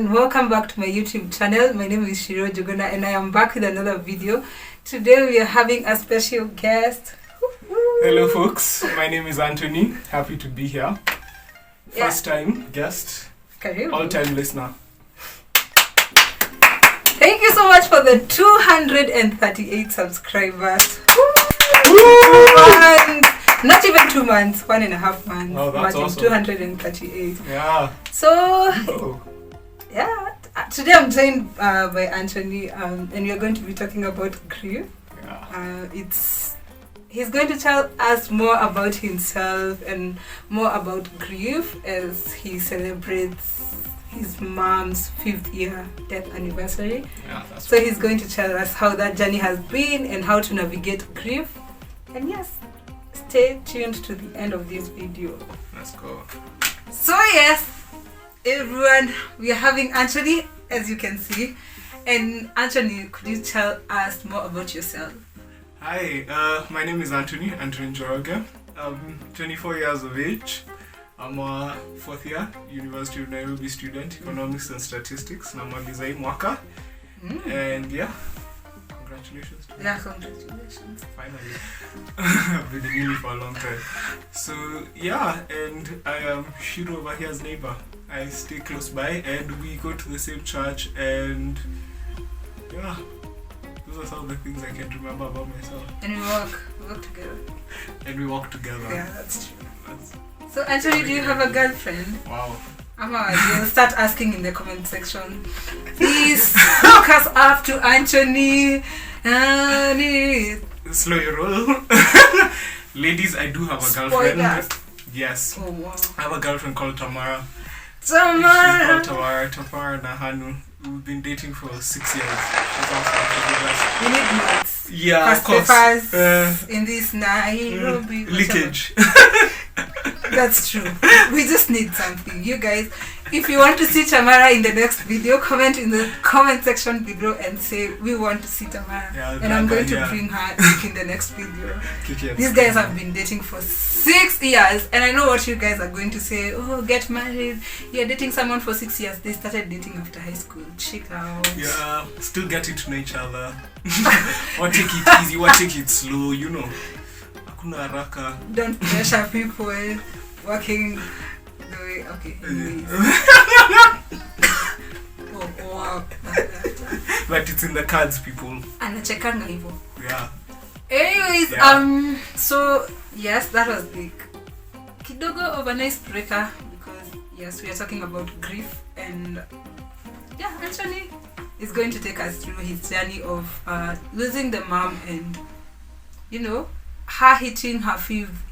and welcome back to my YouTube channel. My name is Shiro Juguna and I am back with another video. Today we are having a special guest. Hello folks, my name is Anthony. Happy to be here. First time guest, all time listener. Thank you so much for the 238 subscribers. And not even 2 months, 1.5 months. Oh, that's awesome. 238. Yeah. So, yeah. Today I'm joined by Anthony, and we are going to be talking about grief. Yeah. He's going to tell us more about himself and more about grief as he celebrates his mom's 5th year death anniversary. Yeah, so he's going to tell us how that journey has been and how to navigate grief. And yes, stay tuned to the end of this video. Let's go. So yes, everyone, we are having Anthony, as you can see. And Anthony, could you tell us more about yourself? Hi, my name is Anthony Njoroge. I'm 24 years of age. I'm a 4th year University of Nairobi student, Economics and Statistics. Namaliza mwaka. And yeah, congratulations. Yeah, congratulations. Finally. I've been in uni for a long time. So yeah, and I am Shiro over here's neighbor. I stay close by and we go to the same church, and yeah, those are some of the things I can remember about myself. And we walk together. And we walk together. Yeah, that's true. So Anthony, do you have a girlfriend? Wow. You'll start asking in the comment section. Please hook us up to Anthony. Slow your roll. Ladies, I do have a girlfriend. Spoilers. Yes. Oh wow. I have a girlfriend called Tamara. Tamara. She's called Tamara Nahanu. We've been dating for 6 years. She's also We need notes. Yeah, First of course. papers in this Nairobi. Leakage. That's true. We just need something. You guys, if you want to see Tamara in the next video, comment in the comment section below and say we want to see Tamara. Yeah, and I'm going to bring her in the next video. Yes. These guys have been dating for 6 years, and I know what you guys are going to say. Oh, get married. You're dating someone for 6 years. They started dating after high school. Check out. Yeah, still getting to know each other. Or take it easy, or take it slow, you know. Hakuna haraka. Don't pressure people working the way. Okay. Oh, wow. But it's in the cards, people. Anachekanga hivyo. Yeah. Anyways, yeah. So yes, that was like kidogo of a nice breaker, because yes, we are talking about grief, and yeah, Anthony is going to take us through his journey of losing the mom, and you know, her hitting her 5th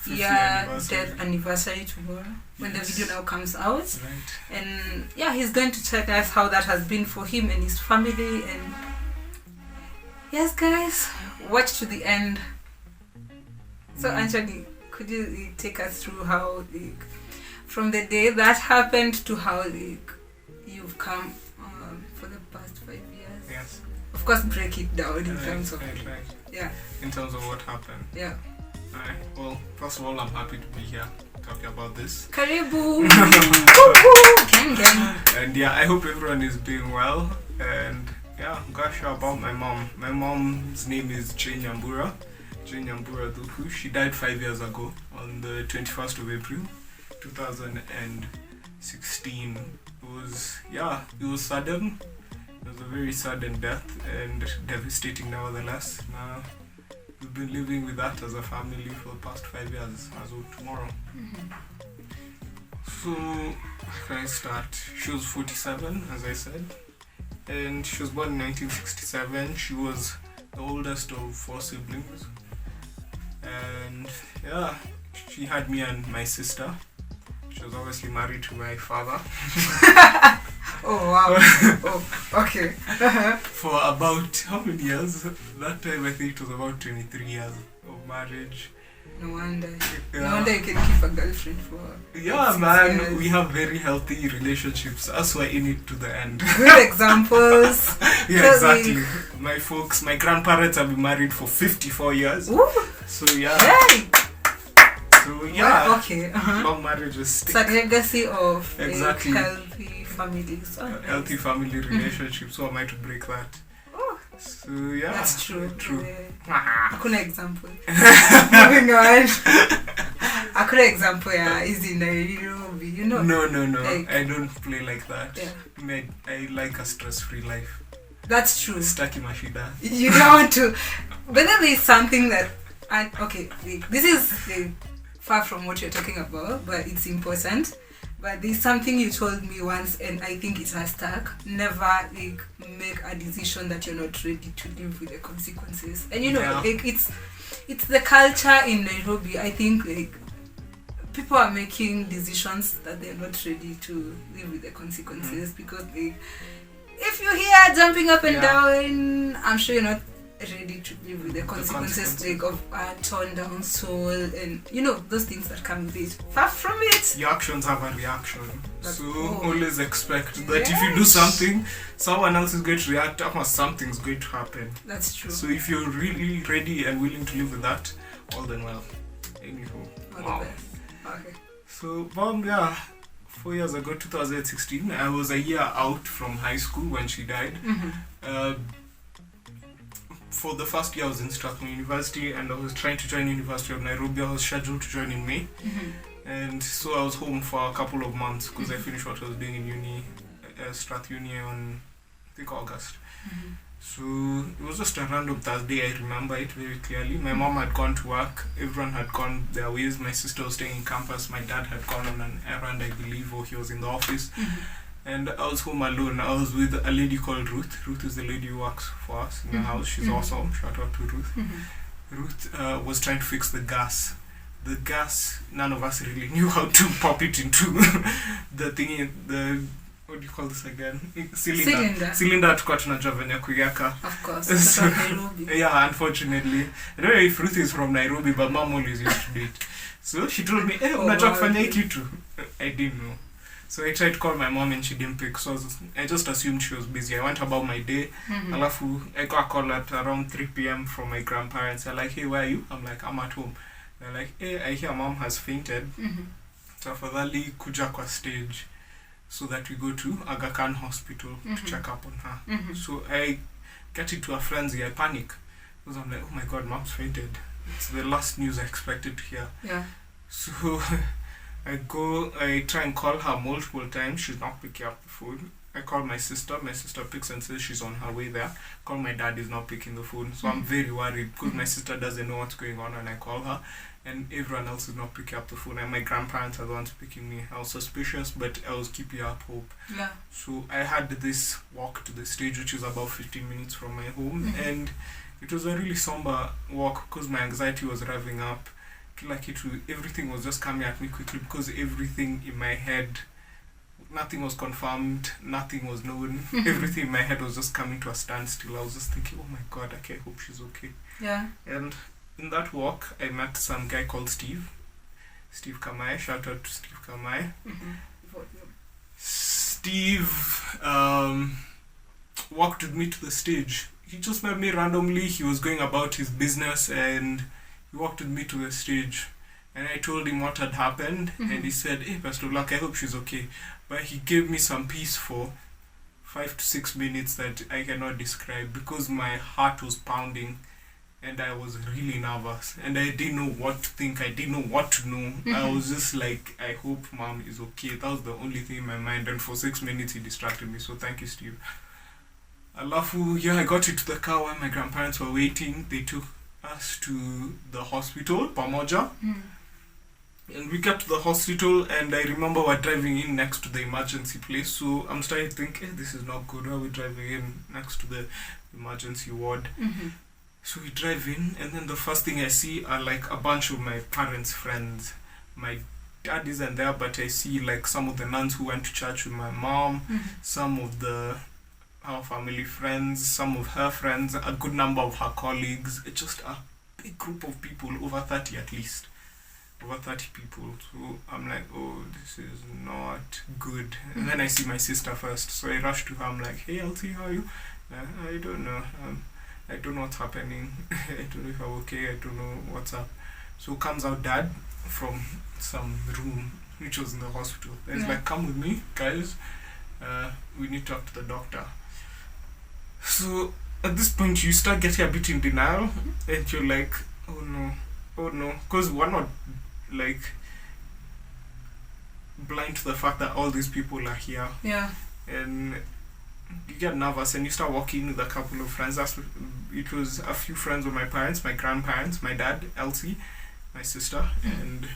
year death anniversary tomorrow, when the video now comes out. Right. And yeah, he's going to tell us how that has been for him and his family. And yes, guys, watch to the end. So Anthony, could you take us through how from the day that happened to how you've come for the past 5 years? Yes. Of course, break it down in terms of right. Yeah. In terms of what happened. Yeah. Alright. Well, first of all, I'm happy to be here talking about this. Karibu. Gang. And yeah, I hope everyone is doing well. And yeah, gosh, about my mom. My mom's name is Jane Nyambura Duhu. She died 5 years ago on the 21st of April 2016. It was sudden. It was a very sudden death and devastating nevertheless. Now, we've been living with that as a family for the past 5 years, as of tomorrow. So, how can I start? She was 47, as I said, and she was born in 1967. She was the oldest of 4 siblings, and yeah, she had me and my sister. She was obviously married to my father. Oh wow. Oh, okay. For about how many years? That time I think it was about 23 years of marriage. No wonder. Yeah. No wonder you can keep a girlfriend for. Yeah, man, years. We have very healthy relationships. Us who are in it to the end. Good examples. Yeah, exactly. My grandparents have been married for 54 years. Ooh. So yeah. Hey. So yeah. Well, okay. Long marriages stick. It's a legacy of exactly. A healthy families. Oh, healthy family relationship. So am I to break that? Oh, so yeah, that's true. True. Hakuna example. Moving on. Hakuna example. Yeah, is in Nairobi. You know. No. Like, I don't play like that. Yeah. I like a stress-free life. That's true. Stuck in Mashida. You don't want to. But then there's something that. Okay, this is far from what you're talking about, but it's important. But there's something you told me once, and I think it has stuck. Never make a decision that you're not ready to live with the consequences. And it's the culture in Nairobi. I think people are making decisions that they're not ready to live with the consequences because if you're here jumping up and down, I'm sure you're not ready to live with the consequences of a torn down soul and those things that come with it. Far from it. Your actions have a reaction. Always expect that if you do something, someone else is going to react or something's going to happen. That's true. So if you're really ready and willing to live with that, all then well. Anyhow. All the best. Okay. So 4 years ago, 2016, I was a year out from high school when she died. For the first year I was in Strathmore University and I was trying to join University of Nairobi. I was scheduled to join in May. And so I was home for a couple of months because I finished what I was doing in uni, Strath Uni on I think August. So it was just a random Thursday. I remember it very clearly. My mom had gone to work, everyone had gone their ways. My sister was staying in campus, my dad had gone on an errand I believe, or he was in the office. And I was home alone. I was with a lady called Ruth. Ruth is the lady who works for us in the house. She's awesome. Shout out to Ruth. Ruth was trying to fix the gas. The gas, none of us really knew how to pop it into the thingy, what do you call this again? Cylinder tukua tunajua venye kuiweka. Of course. So, yeah, unfortunately. I don't know if Ruth is from Nairobi, but mom always used to do it. So she told me, unajua kufanya hii kitu. I didn't know. So I tried to call my mom and she didn't pick. So I just assumed she was busy. I went about my day. Alafu, I got a call at around 3 p.m. from my grandparents. They're like, hey, where are you? I'm like, I'm at home. They're like, hey, I hear mom has fainted. So afadhali kuja kwa stage so that we go to Aga Khan Hospital to check up on her. So I get into a frenzy. I panic. Because I'm like, oh my god, mom's fainted. It's the last news I expected to hear. Yeah. So I try and call her multiple times. She's not picking up the phone. I call my sister picks and says she's on her way there. Call my dad, is not picking the phone. So I'm very worried because my sister doesn't know what's going on when I call her and everyone else is not picking up the phone and my grandparents are the ones picking me. I was suspicious, but I was keeping up hope. Yeah. So I had this walk to the stage, which is about 15 minutes from my home, and it was a really somber walk because my anxiety was revving up. Everything was just coming at me quickly because everything in my head, nothing was confirmed, nothing was known. Everything in my head was just coming to a standstill. I was just thinking, oh my god, I hope she's okay. Yeah. And in that walk, I met some guy called Steve Kamai. Shout out to Steve Kamai. Steve walked with me to the stage. He just met me randomly. He was going about his business and he walked with me to the stage. And I told him what had happened. And he said, hey, best of luck, I hope she's okay. But he gave me some peace for 5 to 6 minutes that I cannot describe because my heart was pounding and I was really nervous and I didn't know what to think. I didn't know what to know. I was just like, I hope mom is okay. That was the only thing in my mind, and for 6 minutes he distracted me. So thank you, Steve. Alafu, I got into the car while my grandparents were waiting. They took us to the hospital, Pamoja. And we got to the hospital and I remember we're driving in next to the emergency place. So I'm starting to think, this is not good. Why are we driving in next to the emergency ward? So we drive in and then the first thing I see are like a bunch of my parents' friends. My dad isn't there, but I see like some of the nuns who went to church with my mom, some of our family friends, some of her friends, a good number of her colleagues. It's just a big group of people, over 30 at least. Over 30 people. So I'm like, oh, this is not good. And then I see my sister first. So I rush to her. I'm like, hey, Elsie, how are you? I don't know. I don't know what's happening. I don't know if I'm okay. I don't know what's up. So comes out dad from some room which was in the hospital. He's like, come with me, guys. we need to talk to the doctor. So at this point you start getting a bit in denial, and you're like, oh no, because we're not like blind to the fact that all these people are here. Yeah. And you get nervous and you start walking with a couple of friends. It was a few friends of my parents, my grandparents, my dad, Elsie, my sister, and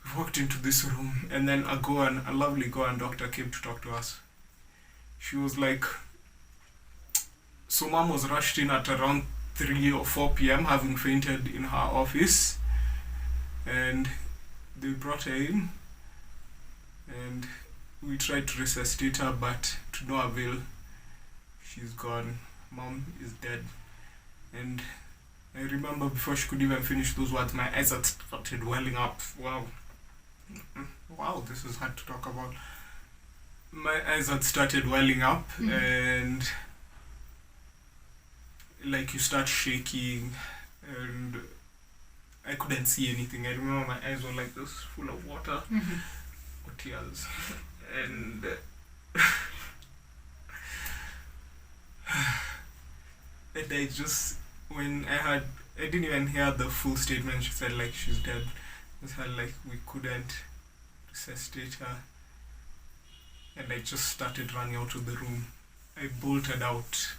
we walked into this room, and then a lovely Goan doctor came to talk to us. She was like, so mom was rushed in at around 3 or 4 p.m. having fainted in her office, and they brought her in, and we tried to resuscitate her, but to no avail. She's gone. Mom is dead. And I remember before she could even finish those words, my eyes had started welling up. Wow, this is hard to talk about. My eyes had started welling up, and like you start shaking, and I couldn't see anything. I remember my eyes were like this, full of water or tears. And and I just, when I didn't even hear the full statement. She said like she's dead. I said like we couldn't resuscitate her, and I just started running out of the room. I bolted out,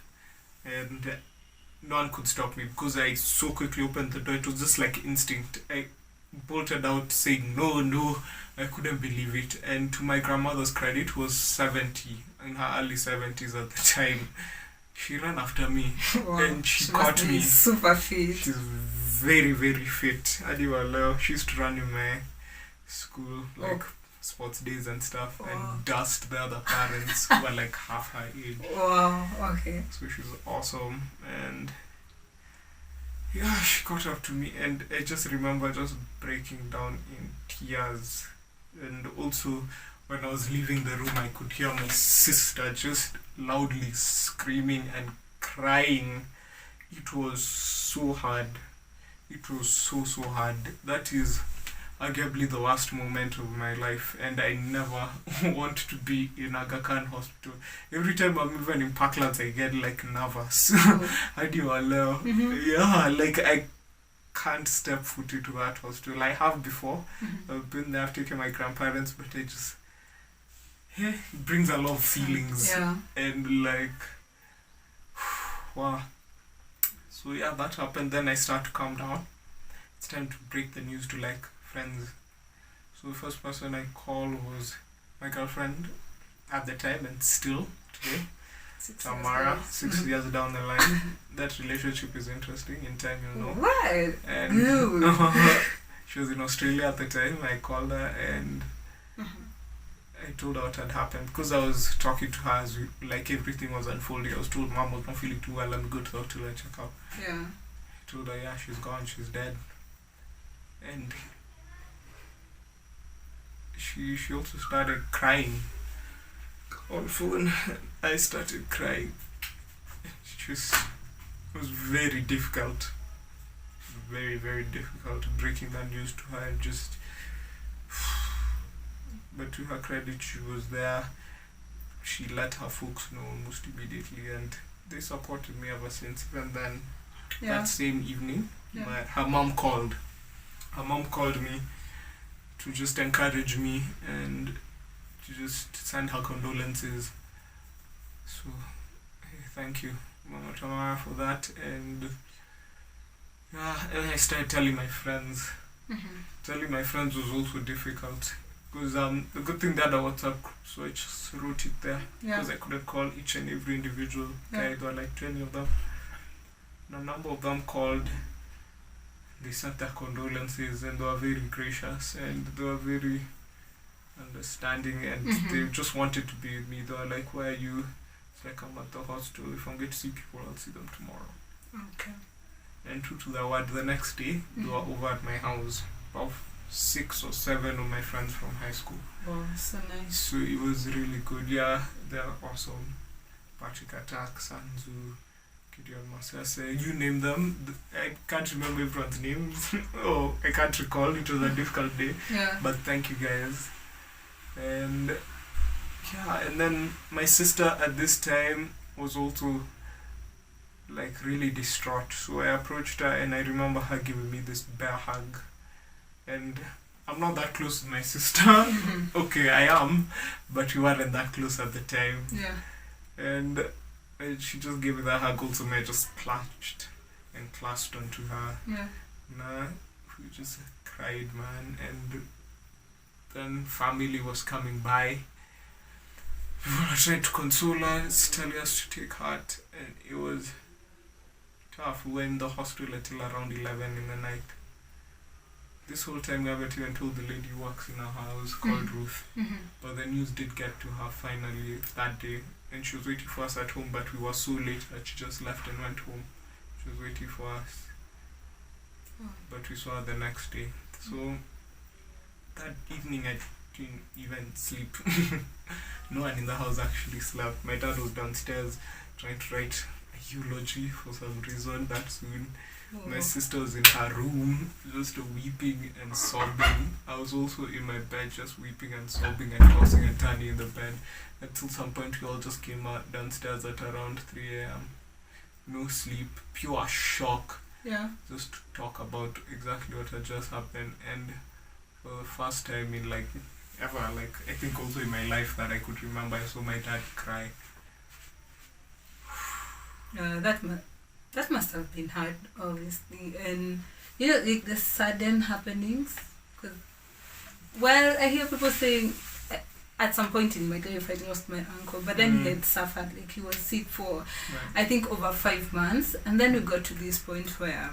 and no one could stop me because I so quickly opened the door. It was just like instinct. I bolted out saying no. I couldn't believe it. And to my grandmother's credit, was 70, in her early 70s at the time. She ran after me. Wow. And she caught me. Super fit. She's very, very fit. She used to run in my school, like sports days and stuff, and dust the other parents who were like half her age. Wow, okay. So she was awesome. And yeah, she caught up to me, and I just remember just breaking down in tears. And also, when I was leaving the room, I could hear my sister just loudly screaming and crying. It was so hard. It was so hard. That is arguably the worst moment of my life, and I never want to be in Aga Khan hospital. Every time I'm even in Parklands, I get like nervous. Yeah, like I can't step foot into that hospital. I have before. I've been there, I've taken my grandparents, but I just, it brings a lot of feelings. Yeah. And like, wow. So yeah, that happened. Then I start to calm down. It's time to break the news to like friends. So the first person I called was my girlfriend at the time, and still today, Tamara, 6 years down the line. That relationship is interesting. In time you'll know. What? And she was in Australia at the time. I called her and I told her what had happened, because I was talking to her as like everything was unfolding. I was told mom was not feeling too well, let me go to the hospital and check out. Yeah. I told her, yeah, she's gone, she's dead. And she also started crying on phone. I started crying. It was very difficult. Very, very difficult breaking that news to her, and just, but to her credit, she was there. She let her folks know almost immediately, and they supported me ever since. Even then, that same evening, her mom called. Her mom called me to just encourage me and to just send her condolences. So, thank you, Mama Tamara, for that. And and I started telling my friends. Telling my friends was also difficult, because the good thing that I WhatsApp group, so I just wrote it there, because I couldn't call each and every individual guy. There were like 20 of them, and a number of them called. They sent their condolences, and they were very gracious, and they were very understanding, and they just wanted to be with me. They were like, where are you? It's like, I'm at the hospital. If I'm going to see people, I'll see them tomorrow. Okay. And true to their word, the next day, they were over at my house. About 6 or 7 of my friends from high school. Wow, so nice. So it was really good. Yeah, they're awesome. Patrick Attack, Sanzu, Gideon Masase, you name them. I can't remember everyone's names. I can't recall. It was a difficult day. Yeah. But thank you guys. And Yeah, and then my sister at this time was also like really distraught. So I approached her and I remember her giving me this bear hug. And I'm not that close with my sister. Okay, I am, but we weren't that close at the time. Yeah. And she just gave me that hug also, and I just clutched and clasped onto her. Yeah. Nah, we just cried, man. And then family was coming by. I tried to console us, tell us to take heart, and it was tough. We were in the hospital until around 11 in the night. This whole time we haven't even told the lady who works in our house, called Ruth. But the news did get to her finally that day, and she was waiting for us at home, but we were so late that she just left and went home. She was waiting for us. But we saw her the next day. So that evening I didn't even sleep. No one in the house actually slept. My dad was downstairs trying to write a eulogy for some reason that soon. My sister was in her room just weeping and sobbing. I was also in my bed just weeping and sobbing and tossing and turning in the bed. Until some point we all just came out downstairs at around 3 a.m. No sleep, pure shock. Yeah. Just to talk about exactly what had just happened. And for the first time in like ever, like I think also in my life that I could remember, I saw my dad cry. That must have been hard, obviously, and you know, like the sudden happenings. Cause, well, I hear people saying at some point in my life I lost my uncle, but then he had suffered, like he was sick for, I think, over 5 months, and then we got to this point where,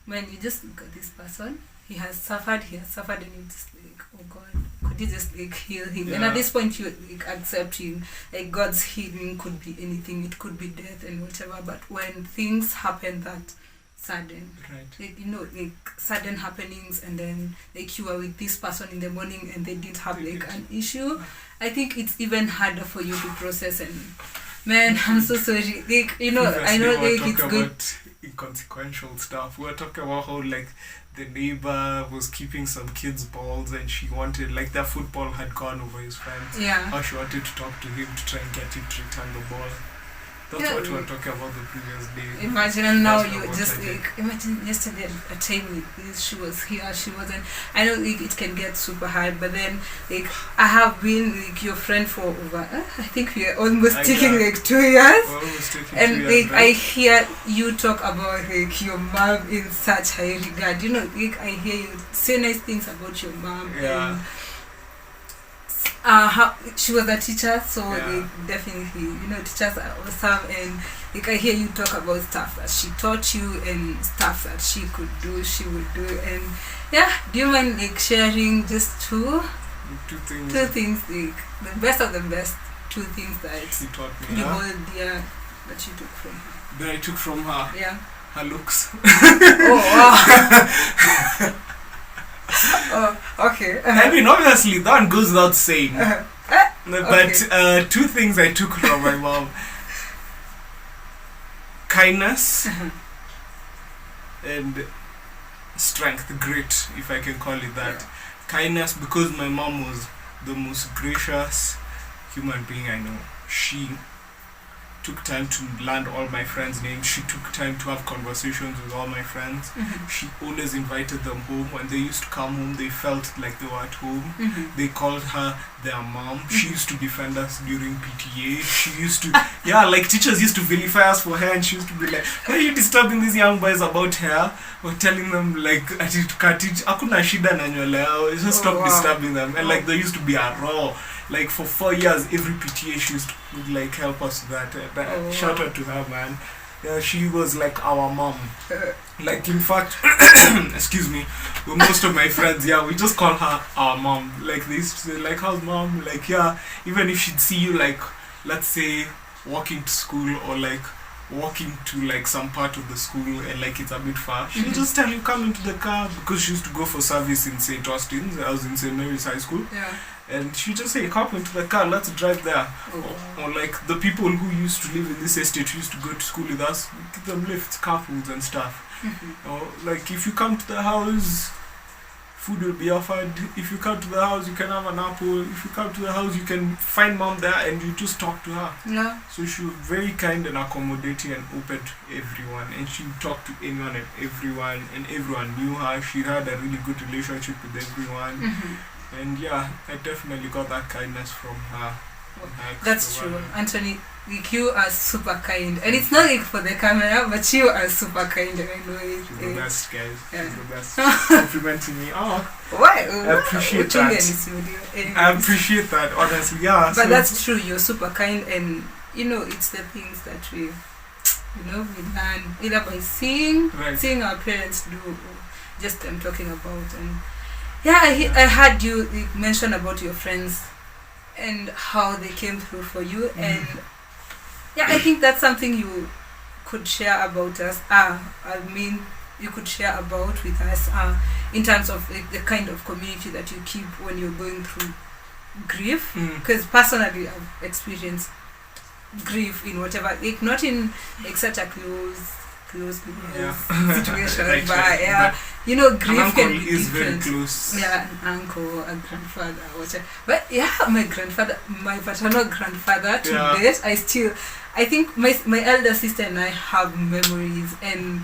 when you just look at this person, he has suffered, and you just like, oh God, could you just like heal him? Yeah. And at this point, you like accept him. Like God's healing could be anything; it could be death and whatever. But when things happen that sudden, right? Like you know, like sudden happenings, and then like you were with this person in the morning, and they did have like an issue. I think it's even harder for you to process. And man, I'm so sorry. Like you know, I know like it's good. Inconsequential stuff. We were talking about how like the neighbor was keeping some kids' balls and she wanted, like their football had gone over his fence. Yeah. How she wanted to talk to him to try and get him to return the ball. That's what we were talking about the previous day. Imagine, and now you just like, imagine yesterday a time with this, she was here, she wasn't. I know like, it can get super hard, but then like I have been like your friend for over, I think we are almost taking like 2 years. And 2 years, like right? I hear you talk about like your mom in such high regard. You know, like I hear you say nice things about your mom. Yeah. And, how she was a teacher, so like definitely, you know, teachers are awesome, and like I hear you talk about stuff that she taught you and stuff that she would do, and yeah, do you mind like sharing just two things, like the best of the best, 2 things that she taught me, you hold dear that you took from her? That I took from her? Yeah. Her looks. Oh wow. Oh, okay. I mean, obviously, that one goes without saying. But okay. 2 things I took from my mom: kindness and strength, grit, if I can call it that. Kindness, because my mom was the most gracious human being I know. She took time to learn all my friends' names. She took time to have conversations with all my friends. She always invited them home. When they used to come home, they felt like they were at home. They called her their mom. She used to defend us during PTA. She used to, like teachers used to vilify us for hair, and she used to be like, why are you disturbing these young boys about hair? Or telling them like, ati tukatiji, hakuna shida na nywele yao, just stop disturbing them. And like, there used to be a raw. Like for 4 years, every PTA she used to like help us with that. Shout out to her, man. Yeah, she was like our mom. Like in fact, excuse me, with most of my friends, we just call her our mom. Like they used to say, like, how's mom? Like even if she'd see you like, let's say, walking to school or like walking to like some part of the school and like it's a bit far, she'll just tell you come into the car, because she used to go for service in St. Austin's. I was in St. Mary's High School. Yeah. And she just say, come into the car, let's drive there. Or like the people who used to live in this estate used to go to school with us, we give them lifts, carpools and stuff. Or like if you come to the house food will be offered. If you come to the house, you can have an apple. If you come to the house, you can find mom there and you just talk to her. Yeah. So she was very kind and accommodating and open to everyone. And she would talk to anyone and everyone knew her. She had a really good relationship with everyone. And yeah, I definitely got that kindness from her. That's true. Anthony, like, you are super kind. And it's not like for the camera, but you are super kind. And I know it. She's the best, guys. Yeah. She's the best. Complimenting me. Oh, why? I appreciate that. I appreciate that, honestly. Yeah. But that's true. You're super kind. And, you know, it's the things that we learn either by seeing our parents do, or just talking about. And yeah, I heard you mention about your friends and how they came through for you, and yeah, I think that's something you could share about us. You could share about with us in terms of the kind of community that you keep when you're going through grief. Because personally, I've experienced grief in whatever, not in such a close situation, but grief can be is different. very close. Yeah, an uncle, a grandfather, whatever. But yeah, my paternal grandfather, to date, I think my elder sister and I have memories and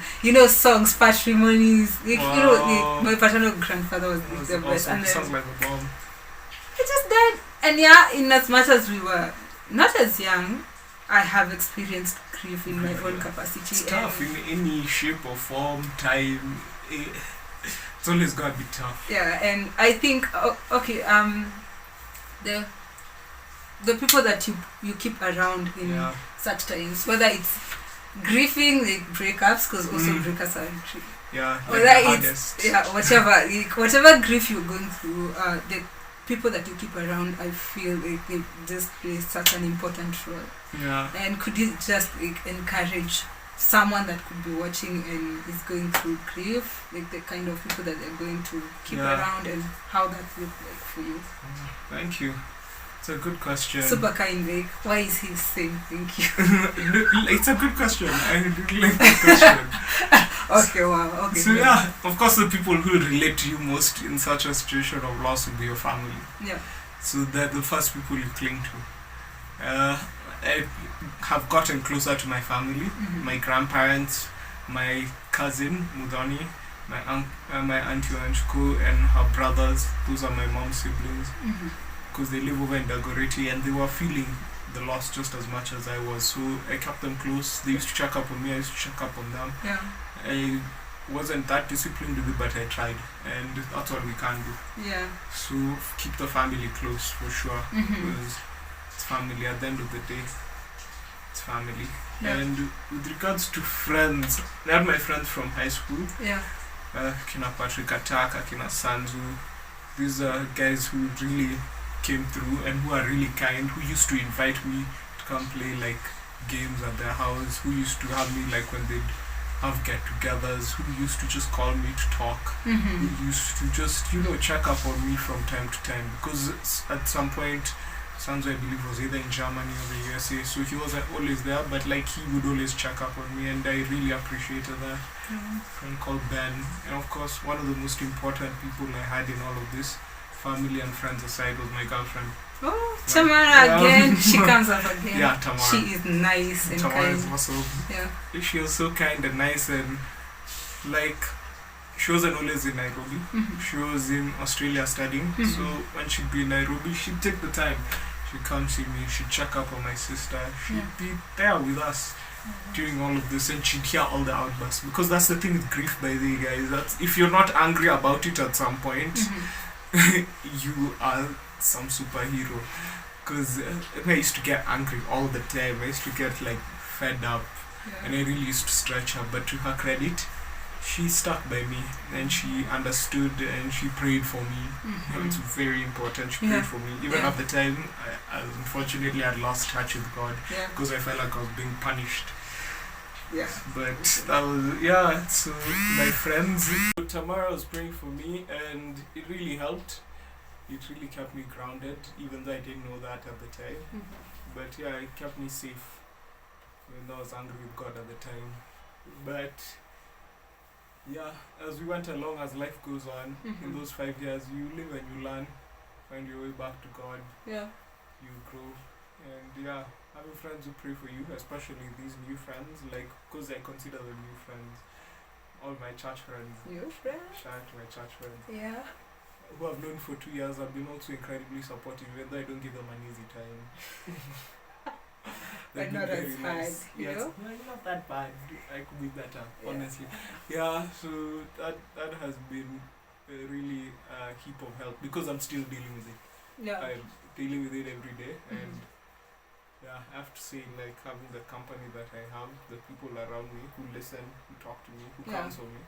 songs, patrimonies. My paternal grandfather was the best. Awesome. And Sounds like a bomb. He just died. And yeah, in as much as we were not as young, I have experienced grief in my own capacity. It's tough in any shape or form, time. It's always got to be tough. Yeah, and I think the people that you keep around in such times, whether it's grieving, like breakups, because also breakups are whatever grief you're going through, the people that you keep around, I feel like they just play such an important role. Yeah. And could you just encourage someone that could be watching and is going through grief, like the kind of people that they're going to keep around and how that looks like for you? Thank you. It's a good question. Super kind, like, why is he saying thank you? It's a good question. I really like that question. Okay, wow. Okay. So yeah, of course the people who relate to you most in such a situation of loss will be your family. Yeah. So they're the first people you cling to. I have gotten closer to my family, my grandparents, my cousin Mudani, my auntie Anchuko and her brothers. Those are my mom's siblings. Because they live over in Dagoretti and they were feeling the loss just as much as I was. So I kept them close. They used to check up on me, I used to check up on them. Yeah. I wasn't that disciplined with it, but I tried. And that's what we can do. Yeah. So keep the family close for sure. Because it's family at the end of the day. It's family. Yeah. And with regards to friends, I had my friends from high school. Yeah. Kina Patrick Ataka, Kina Sanzu. These are guys who really came through and who are really kind, who used to invite me to come play like games at their house, who used to have me like when they'd have get-togethers, who used to just call me to talk, who used to just check up on me from time to time, because at some point Sanzo, I believe, was either in Germany or the USA, so he wasn't always there, but like he would always check up on me and I really appreciated that. Friend called Ben, and of course one of the most important people I had in all of this, family and friends aside, was my girlfriend. Oh, Tamara again. She comes up again. Yeah, Tamara. She is nice and Tamara kind. is awesome. Yeah. She was so kind and nice, and like she wasn't always in Nairobi. She was in Australia studying. So when she'd be in Nairobi, she'd take the time. She'd come see me. She'd check up on my sister. She'd be there with us during all of this, and she'd hear all the outbursts. Because that's the thing with grief, by the way, guys. That's if you're not angry about it at some point. You are some superhero, because I used to get angry all the time. I used to get like fed up, and I really used to stretch her. But to her credit, she stuck by me and she understood and she prayed for me. It's very important. She prayed for me even at the time. I unfortunately had lost touch with God because I felt like I was being punished. Yeah. But that was, so my friends, Tamara was praying for me and it really helped. It really kept me grounded, even though I didn't know that at the time. But yeah, it kept me safe when I was angry with God at the time. But yeah, as we went along, as life goes on, in those 5 years, you live and you learn, find your way back to God, Yeah. you grow, and yeah, having friends who pray for you, especially these new friends, like, because I consider them new friends, all my church friends, New friends? shout out to my church friends, Yeah. who I've known for 2 years, have been also incredibly supportive, even though I don't give them an easy time. But not as hard, you know? No, not that bad. I could be better, honestly. Yeah, so that has been a really heap of help because I'm still dealing with it. Yeah. I'm dealing with it every day, and yeah, I have to say, like, having the company that I have, the people around me who listen, who talk to me, who counsel me,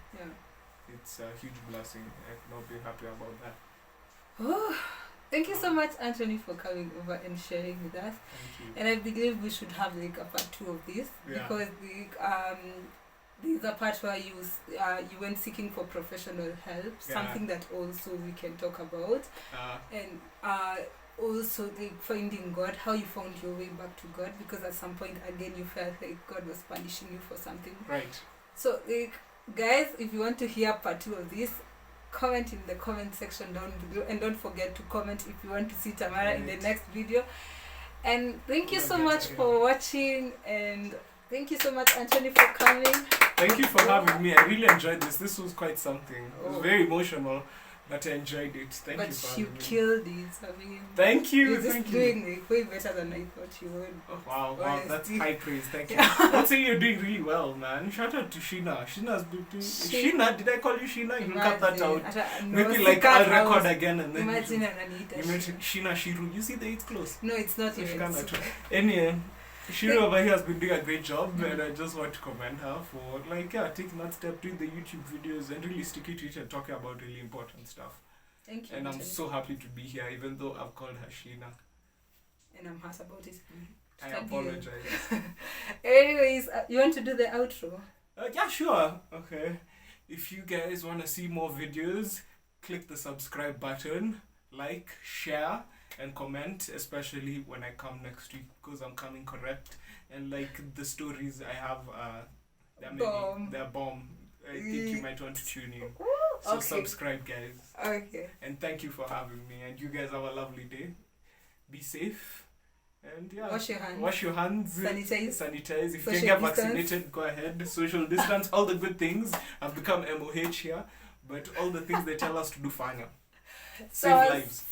it's a huge blessing. I cannot be happier about that. Oh, thank you so much, Anthony, for coming over and sharing with us. Thank you. And I believe we should have like a part 2 of this because this is a part where you went seeking for professional help, something that also we can talk about, and also like finding God, how you found your way back to God, because at some point again you felt like God was punishing you for something. Right. So like, guys, if you want to hear part 2 of this, comment in the comment section down below, and don't forget to comment if you want to see Tamara in the next video. And thank you so much for watching, and thank you so much, Anthony, for coming. Thank you for having me. I really enjoyed this. This was quite something. It was very emotional, but I enjoyed it. Thank you for having me. But you killed it. I mean, thank you. You're just doing like way better than I thought you would. Oh, wow, that's high praise. Thank you. I'd say you're doing really well, man. Shout out to Sheena. Sheena's been doing. Sheena, did I call you Sheena? You can cut that out. Maybe like I'll record again and then. Imagine you mentioned Sheena Shiru. You see that it's close. No, it's not even. Anyway. Shiru over here has been doing a great job, and I just want to commend her for taking that step, doing the YouTube videos and really sticking to it and talking about really important stuff. Thank you. And I'm so happy to be here, even though I've called her Sheena. And I'm harsh about it. I apologize. Anyways, you want to do the outro? Yeah, sure. Okay. If you guys want to see more videos, click the subscribe button, like, share, and comment, especially when I come next week, because I'm coming correct, and like the stories I have, they're bomb. I think you might want to tune in. So subscribe, guys. Okay. And thank you for having me. And you guys have a lovely day. Be safe. And wash your hands. Wash your hands. Sanitize. If you can get vaccinated, go ahead. Social distance. All the good things. I've become MOH here, but all the things they tell us to do, fine. Save lives.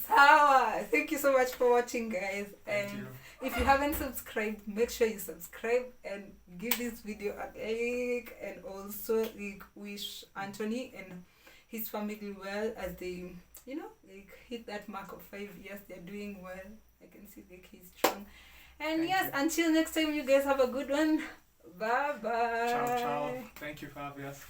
Thank you so much for watching, guys. Thank you. If you haven't subscribed, make sure you subscribe and give this video a like, and also like wish Anthony and his family well as they hit that mark of 5 years. They're doing well. I can see like he's strong. And until next time, you guys have a good one. Bye bye. Ciao. Thank you for having us.